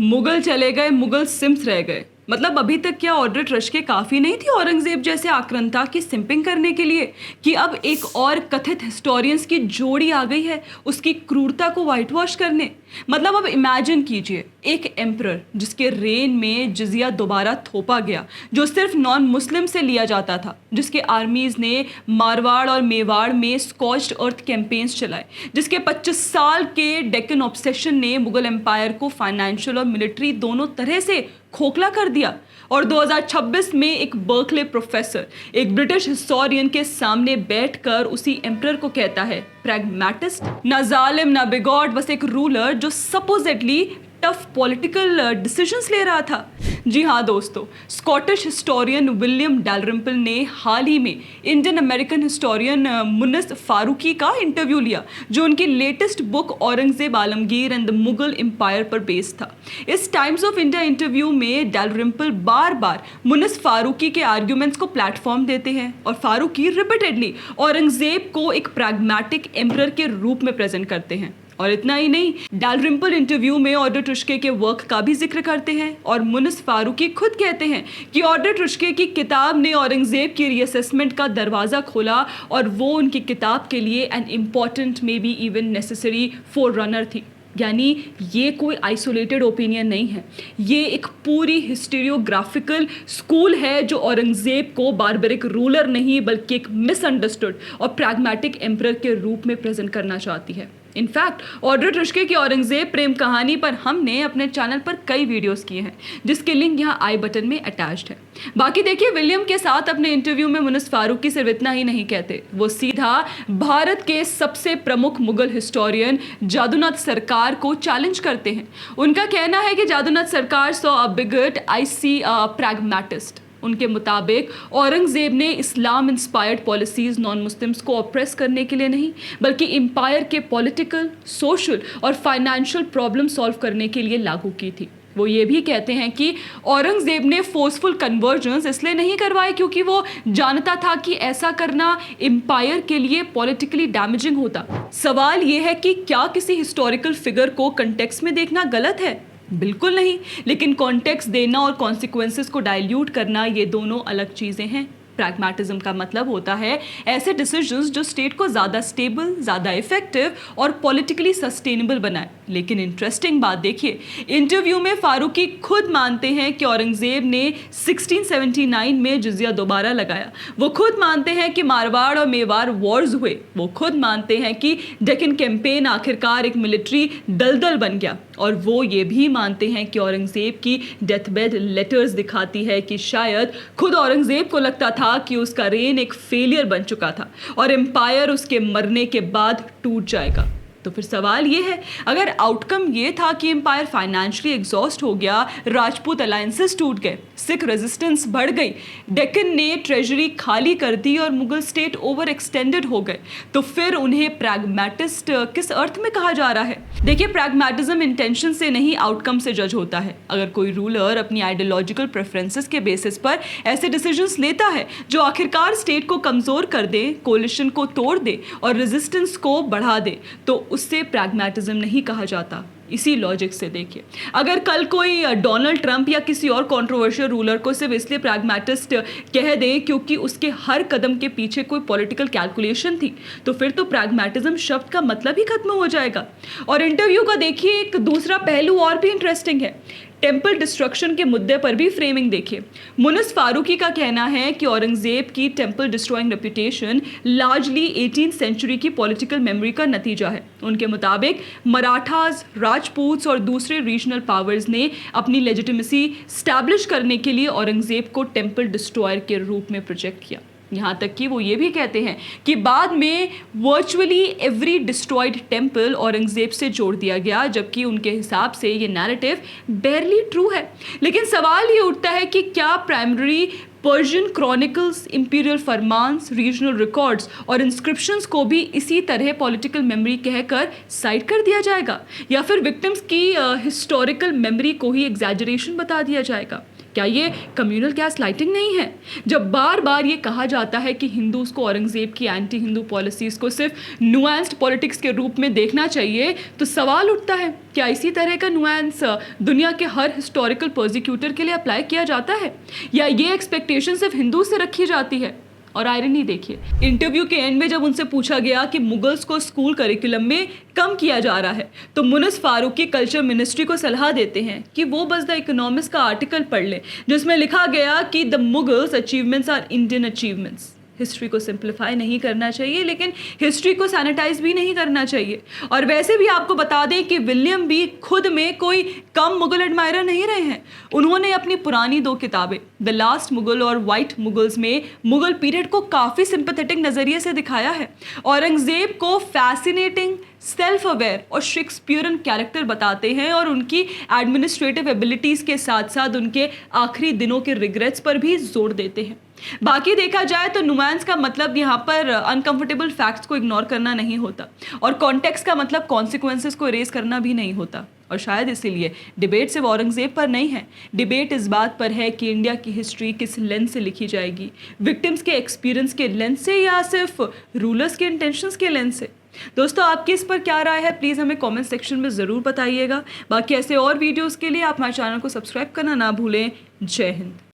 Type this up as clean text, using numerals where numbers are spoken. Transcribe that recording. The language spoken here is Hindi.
मुगल चले गए, मुगल सिम्स रह गए। मतलब अभी तक क्या ऑड्रे टृष्के काफ़ी नहीं थी औरंगज़ेब जैसे आक्रांता की सिंपिंग करने के लिए, कि अब एक और कथित हिस्टोरियंस की जोड़ी आ गई है उसकी क्रूरता को वाइट वॉश करने। मतलब अब इमेजिन कीजिए एक एम्परर जिसके रेन में जिजिया दोबारा थोपा गया, जो सिर्फ नॉन मुस्लिम से लिया जाता था, जिसके आर्मीज़ ने मारवाड़ और मेवाड़ में स्कॉच्ड अर्थ कैंपेन्स चलाए, जिसके 25 साल के डेक्कन ऑब्सेशन ने मुगल एम्पायर को फाइनेंशियल और मिलिट्री दोनों तरह से खोखला कर दिया। और 2026 में एक बर्कले प्रोफेसर एक ब्रिटिश हिस्टोरियन के सामने बैठकर उसी एम्परर को कहता है प्रैग्मेटिस्ट, ना जालिम ना बिगॉट, बस एक रूलर जो सपोजिटली टफ पॉलिटिकल डिसीजंस ले रहा था। जी हाँ दोस्तों, स्कॉटिश हिस्टोरियन विलियम डैलरिम्पल ने हाल ही में Indian American historian Munis Faruqui का इंटरव्यू लिया, जो उनकी latest book Aurangzeb Alamgir and the Mughal empire पर बेस्ड था। इस टाइम्स ऑफ इंडिया इंटरव्यू में डैलरिम्पल बार बार मुनिस फारूकी के आर्ग्यूमेंट्स को प्लेटफॉर्म देते हैं और फारूकी रिपीटेडली औरंगजेब को एक प्रैग्मेटिक एम्परर के रूप में प्रेजेंट करते हैं। और इतना ही नहीं, डैलरिम्पल इंटरव्यू में ऑड्रे टृष्के के वर्क का भी जिक्र करते हैं और मुनिस फारूकी खुद कहते हैं कि ऑड्रे टृष्के की किताब ने औरंगजेब की रीअसेसमेंट का दरवाज़ा खोला और वो उनकी किताब के लिए an important may be even necessary four runner थी। यानी ये कोई आइसोलेटेड ओपिनियन नहीं है, ये एक पूरी हिस्टोरियोग्राफिकल स्कूल है जो औरंगजेब को बारबरिक रूलर नहीं बल्कि एक मिसअंडरस्टूड और प्रैग्मेटिक एम्परर के रूप में प्रेजेंट करना चाहती है। इनफैक्ट ऑड्रे टृष्के की औरंगजेब प्रेम कहानी पर हमने अपने चैनल पर कई वीडियोस किए हैं, जिसके लिंक यहाँ आई बटन में अटैच्ड है। बाकी देखिए, विलियम के साथ अपने इंटरव्यू में मुनिस फारूकी सिर्फ इतना ही नहीं कहते, वो सीधा भारत के सबसे प्रमुख मुगल हिस्टोरियन जादूनाथ सरकार को चैलेंज करते हैं। उनका कहना है कि Jadunath Sarkar saw a bigot, I see a pragmatist. उनके मुताबिक औरंगजेब ने Islam inspired policies non Muslims को ऑप्रेस करने के लिए नहीं, बल्कि एम्पायर के पॉलिटिकल, सोशल और फाइनेंशियल प्रॉब्लम सॉल्व करने के लिए लागू की थी। वो ये भी कहते हैं कि औरंगजेब ने फोर्सफुल कन्वर्जन्स इसलिए नहीं करवाए क्योंकि वो जानता था कि ऐसा करना एम्पायर के लिए पॉलिटिकली डैमेजिंग होता। सवाल ये है कि क्या किसी हिस्टोरिकल फिगर को कंटेक्स्ट में देखना गलत है? बिल्कुल नहीं, लेकिन कॉन्टेक्स्ट देना और कॉन्सिक्वेंसेस को डाइल्यूट करना ये दोनों अलग चीज़ें हैं। प्रैग्मेटिज्म का मतलब होता है ऐसे डिसीजंस जो स्टेट को ज़्यादा स्टेबल, ज़्यादा इफेक्टिव और पॉलिटिकली सस्टेनेबल बनाए। लेकिन इंटरेस्टिंग बात देखिए, इंटरव्यू में फारूकी खुद मानते हैं कि औरंगजेब ने 1679 में जिजिया दोबारा लगाया। वो खुद मानते हैं कि मारवाड़ और मेवाड़ वॉर्स हुए। वो खुद मानते हैं कि डेक्कन कैंपेन आखिरकार एक मिलिट्री दलदल बन गया। और वो ये भी मानते हैं कि औरंगजेब की डेथबेड लेटर्स दिखाती है कि शायद खुद औरंगजेब को लगता था कि उसका रेन एक फेलियर बन चुका था और एम्पायर उसके मरने के बाद टूट जाएगा। तो फिर सवाल ये है, अगर आउटकम ये था कि एम्पायर फाइनेंशियली एग्जॉस्ट हो गया, राजपूत अलायंसेस टूट गए, सिख रेजिस्टेंस बढ़ गई, डेक्कन ने ट्रेजरी खाली कर दी और मुगल स्टेट ओवर एक्सटेंडेड हो गए, तो फिर उन्हें प्रैग्मेटिस्ट किस अर्थ में कहा जा रहा है? देखिए, प्रैग्मेटिज्म इंटेंशन से नहीं आउटकम से जज होता है। अगर कोई रूलर अपनी आइडियोलॉजिकल प्रेफरेंसेस के बेसिस पर ऐसे डिसीजंस लेता है जो आखिरकार स्टेट को कमज़ोर कर दे, कोलिशन को तोड़ दे और रेजिस्टेंस को बढ़ा दे, तो उससे प्रैग्मेटिज्म नहीं कहा जाता। इसी लॉजिक से देखिए, अगर कल कोई डोनाल्ड ट्रंप या किसी और कंट्रोवर्शियल रूलर को सिर्फ इसलिए प्रैग्मेटिस्ट कह दे क्योंकि उसके हर कदम के पीछे कोई पॉलिटिकल कैलकुलेशन थी, तो फिर तो प्रैग्मेटिज्म शब्द का मतलब ही खत्म हो जाएगा। और इंटरव्यू का देखिए एक दूसरा पहलू और भी इंटरेस्टिंग है, टेम्पल डिस्ट्रक्शन के मुद्दे पर भी फ्रेमिंग देखिए। मुनिस फारूकी का कहना है कि औरंगजेब की temple destroying reputation largely 18th century की पॉलिटिकल मेमोरी का नतीजा है। उनके मुताबिक मराठास, राजपूत्स और दूसरे रीजनल पावर्स ने अपनी लेजिटिमेसी स्टैब्लिश करने के लिए औरंगजेब को टेम्पल डिस्ट्रॉयर के रूप में प्रोजेक्ट किया। यहाँ तक कि वो ये भी कहते हैं कि बाद में virtually every destroyed temple Aurangzeb से जोड़ दिया गया, जबकि उनके हिसाब से ये नैरेटिव बेरली ट्रू है। लेकिन सवाल ये उठता है कि क्या प्राइमरी पर्शियन क्रॉनिकल्स, इंपीरियल फरमान्स, रीजनल रिकॉर्ड्स और इंस्क्रिप्शंस को भी इसी तरह पॉलिटिकल मेमोरी कहकर साइड कर दिया जाएगा, या फिर विक्टिम्स की हिस्टोरिकल मेमोरी को ही एग्जैजरेशन बता दिया जाएगा? क्या ये कम्युनल गैसलाइटिंग नहीं है? जब बार बार ये कहा जाता है कि हिंदूज को औरंगजेब की एंटी हिंदू पॉलिसीज़ को सिर्फ नुआंस्ड पॉलिटिक्स के रूप में देखना चाहिए, तो सवाल उठता है, क्या इसी तरह का नुआंस दुनिया के हर हिस्टोरिकल प्रोसिक्यूटर के लिए अप्लाई किया जाता है, या ये एक्सपेक्टेशन सिर्फ हिंदू से रखी जाती है? और आयरनी देखिए, इंटरव्यू के एंड में जब उनसे पूछा गया कि मुगल्स को स्कूल करिकुलम में कम किया जा रहा है, तो मुनिस फारूकी कल्चर मिनिस्ट्री को सलाह देते हैं कि वो बस द इकोनॉमिस्ट का आर्टिकल पढ़ ले, जिसमें लिखा गया कि the Mughals achievements are Indian achievements. History को सिंप्लीफाई नहीं करना चाहिए, लेकिन हिस्ट्री को सैनिटाइज भी नहीं करना चाहिए। और वैसे भी आपको बता दें कि विलियम भी खुद में कोई कम मुगल एडमायरर नहीं रहे हैं। उन्होंने अपनी पुरानी 2 किताबें द लास्ट मुगल और वाइट मुगल्स में मुगल पीरियड को काफ़ी सिंपैथेटिक नज़रिए से दिखाया है। औरंगजेब को फैसिनेटिंग, सेल्फ अवेयर और शेक्सपियरन कैरेक्टर बताते हैं, और उनकी एडमिनिस्ट्रेटिव एबिलिटीज़ के साथ साथ उनके आखिरी दिनों के रिग्रेट्स पर भी जोर देते हैं। बाकी देखा जाए तो नुआंस का मतलब यहाँ पर अनकंफर्टेबल फैक्ट्स को इग्नोर करना नहीं होता, और कॉन्टेक्स्ट का मतलब कॉन्सिक्वेंसेस को इरेज करना भी नहीं होता। और शायद इसीलिए डिबेट सिर्फ औरंगजेब पर नहीं है, डिबेट इस बात पर है कि इंडिया की हिस्ट्री किस लेंस से लिखी जाएगी, विक्टिम्स के एक्सपीरियंस के लेंस से या सिर्फ रूलर्स के इंटेंशंस के लेंस से। दोस्तों, आपकी इस पर क्या राय है, प्लीज़ हमें कमेंट सेक्शन में ज़रूर बताइएगा। बाकी ऐसे और वीडियोज़ के लिए आप हमारे चैनल को सब्सक्राइब करना ना भूलें। जय हिंद।